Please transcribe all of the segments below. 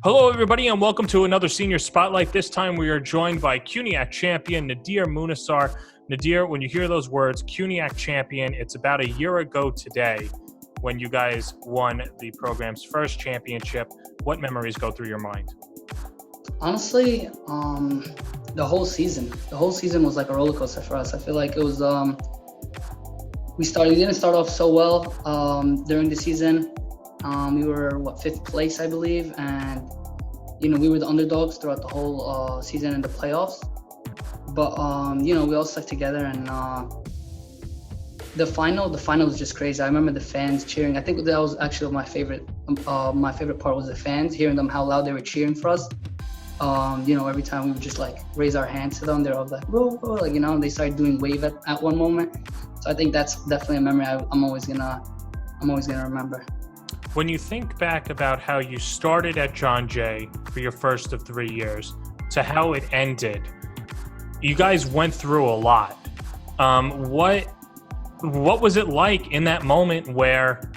Hello, everybody, and welcome to another Senior Spotlight. This time we are joined by CUNYAC champion Nadder Munassar. Nadder, when you hear those words, CUNYAC champion, it's about a year ago today when you guys won the program's first championship. What memories go through your mind? Honestly, the whole season was like a roller coaster for us. I feel like it was, we didn't start off so well during the season. We were, fifth place, I believe. And, we were the underdogs throughout the whole season in the playoffs. But, we all stuck together. And the final was just crazy. I remember the fans cheering. I think that was actually my favorite part was the fans, hearing them, how loud they were cheering for us. Every time we would just like raise our hands to them, they're all like, whoa, whoa, like, they started doing wave at one moment. So I think that's definitely a memory I'm always gonna remember. When you think back about how you started at John Jay for your first of 3 years to how it ended, you guys went through a lot. What was it like in that moment where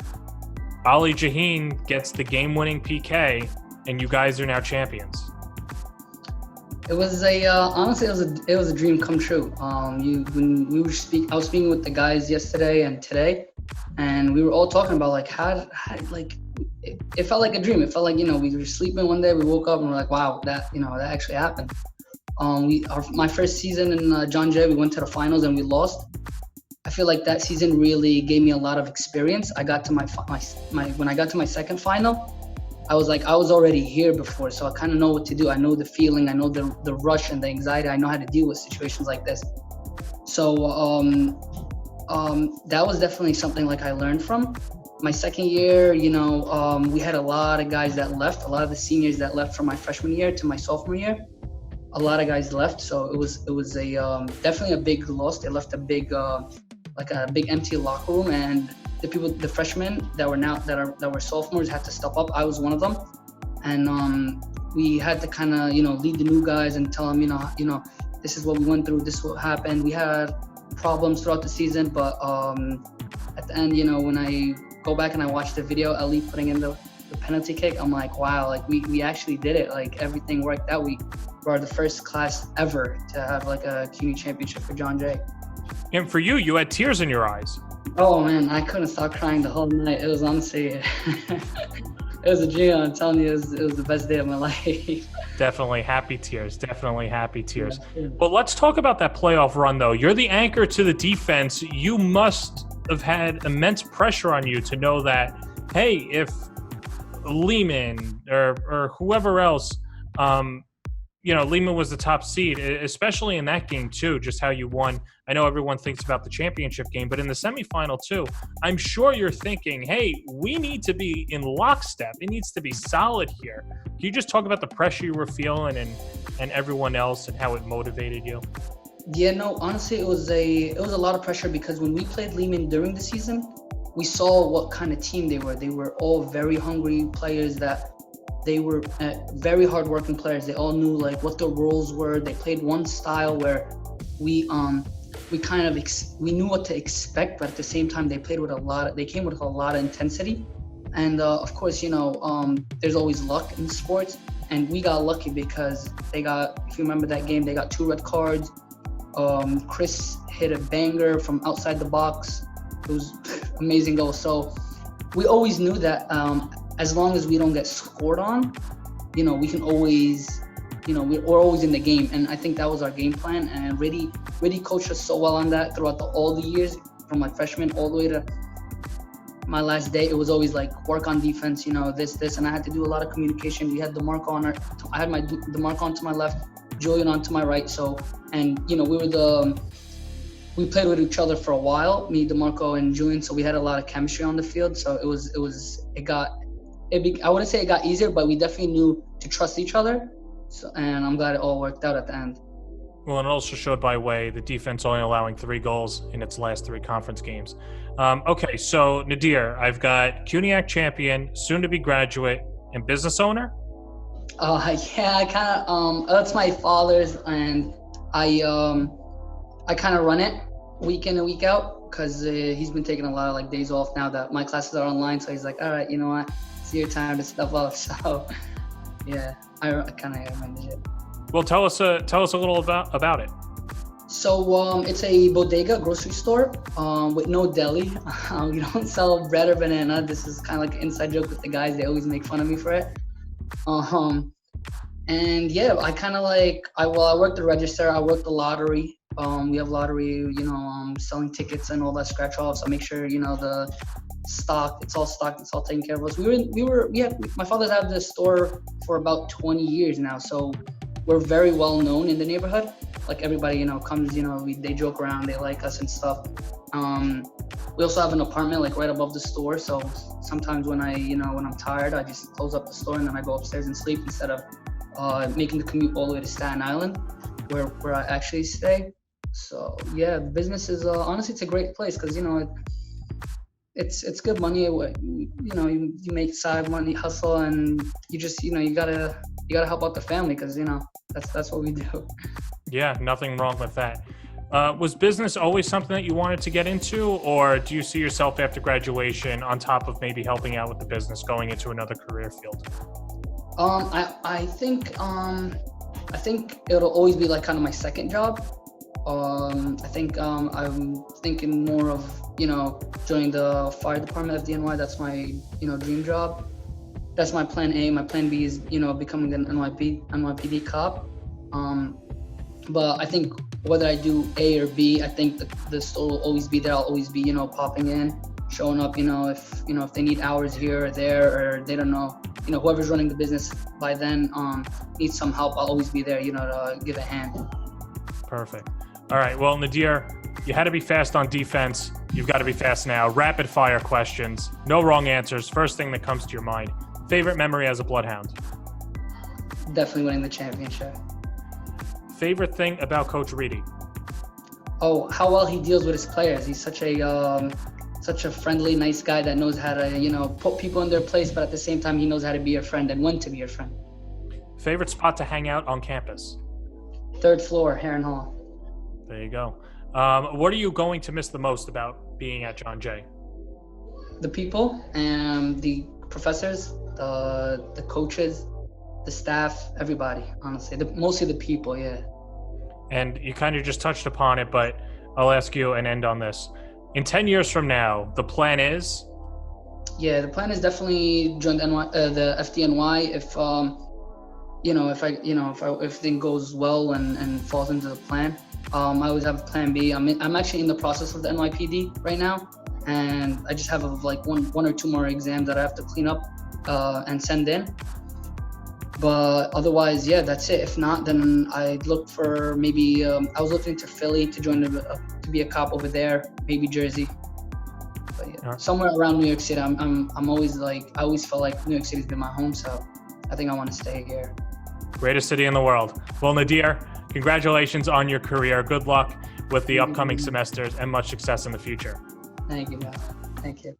Ali Jaheen gets the game-winning PK and you guys are now champions? It was honestly, it was a dream come true. I was speaking with the guys yesterday and today, and we were all talking about like how it felt like a dream. It felt like, we were sleeping one day, we woke up and we're like, wow, that actually happened. My first season in John Jay, we went to the finals and we lost. I feel like that season really gave me a lot of experience. I got to when I got to my second final, I was already here before, so I kind of know what to do. I know the feeling, I know the rush and the anxiety. I know how to deal with situations like this. So that was definitely something like I learned from. My second year, we had a lot of guys that left, a lot of the seniors that left from my freshman year to my sophomore year. A lot of guys left, so it was definitely a big loss. They left a big empty locker room, and the freshmen that were sophomores had to step up. I was one of them, and we had to kind of lead the new guys and tell them this is what we went through, this is what happened. We had problems throughout the season, but at the end, when I go back and I watch the video, Ali putting in the penalty kick, I'm like, wow, like we actually did it. Like everything worked out. We were the first class ever to have like a CUNY championship for John Jay. And for you, you had tears in your eyes. Oh man, I couldn't stop crying the whole night. It was honestly, it was a dream. I'm telling you, it was the best day of my life. Definitely happy tears. Yeah. But let's talk about that playoff run, though. You're the anchor to the defense. You must have had immense pressure on you to know that, hey, if Lehman or whoever else, Lehman was the top seed, especially in that game too, just how you won. I know everyone thinks about the championship game, but in the semifinal too, I'm sure you're thinking, hey, we need to be in lockstep. It needs to be solid here. Can you just talk about the pressure you were feeling and everyone else and how it motivated you? Yeah, no, honestly, it was a lot of pressure because when we played Lehman during the season, we saw what kind of team they were. They were all very hungry players they were very hardworking players. They all knew like what their roles were. They played one style where we knew what to expect, but at the same time they came with a lot of intensity. And of course, there's always luck in sports, and we got lucky because if you remember that game, they got 2 red cards. Chris hit a banger from outside the box. It was amazing goal. So we always knew that as long as we don't get scored on, we can always, we're always in the game. And I think that was our game plan. And really coached us so well on that throughout all the years, from my freshman all the way to my last day. It was always like work on defense, this, and I had to do a lot of communication. We had DeMarco on I had DeMarco on to my left, Julian on to my right. So, and we played with each other for a while, me, DeMarco, and Julian. So we had a lot of chemistry on the field. So I wouldn't say it got easier, but we definitely knew to trust each other. So, and I'm glad it all worked out at the end. Well, and it also showed by way the defense only allowing 3 goals in its last 3 conference games. Okay, so Nadder, I've got CUNYAC champion, soon-to-be graduate, and business owner? Yeah, I kind of, that's my father's, and I kind of run it week in and week out because he's been taking a lot of like days off now that my classes are online. So he's like, all right, you know what? It's your time to step up. So Yeah, I kind of manage it. Well, tell us a little about it. So it's a bodega grocery store with no deli. We don't sell bread or banana. This is kind of like an inside joke with the guys. They always make fun of me for it. And yeah, I kind of like I work the register. I work the lottery. We have lottery, selling tickets and all that scratch offs. I make sure the stock, it's all stocked, it's all taken care of us. My father's had this store for about 20 years now, so we're very well known in the neighborhood. Like everybody, comes, they joke around, they like us and stuff. We also have an apartment like right above the store, so sometimes when when I'm tired, I just close up the store and then I go upstairs and sleep instead of making the commute all the way to Staten Island, where I actually stay. So yeah, business is honestly, it's a great place because it's good money. You make side money, hustle, and you just you gotta help out the family because that's what we do. Yeah, nothing wrong with that. Was business always something that you wanted to get into, or do you see yourself after graduation on top of maybe helping out with the business, going into another career field? I think it'll always be like kind of my second job. I think I'm thinking more of joining the fire department of FDNY. That's my dream job. That's my plan A. My plan B is becoming an NYPD cop. But I think whether I do A or B, I think the store will always be there. I'll always be popping in, showing up. If they need hours here or there, or they don't know. Whoever's running the business by then needs some help. I'll always be there. To give a hand. Perfect. All right. Well, Nadder, you had to be fast on defense. You've got to be fast now. Rapid fire questions. No wrong answers. First thing that comes to your mind. Favorite memory as a Bloodhound? Definitely winning the championship. Favorite thing about Coach Reedy? Oh, how well he deals with his players. He's such a friendly, nice guy that knows how to, put people in their place, but at the same time, he knows how to be your friend and when to be your friend. Favorite spot to hang out on campus? 3rd floor, Heron Hall. There you go. What are you going to miss the most about being at John Jay? The people and the professors, the coaches, the staff, everybody, honestly. Mostly the people, yeah. And you kind of just touched upon it, but I'll ask you and end on this. In 10 years from now, the plan is? Yeah, the plan is definitely join the FDNY if everything goes well and falls into the plan. I always have a plan B. I'm actually in the process of the NYPD right now, and I just have one or two more exams that I have to clean up and send in. But otherwise, yeah, that's it. If not, then I'd look for maybe I was looking to Philly to join to be a cop over there, maybe Jersey. But yeah, somewhere around New York City. I'm always I always felt like New York City's been my home, so I think I want to stay here. Greatest city in the world. Well, Nadder, congratulations on your career. Good luck with the upcoming semesters and much success in the future. Thank you, man. Thank you.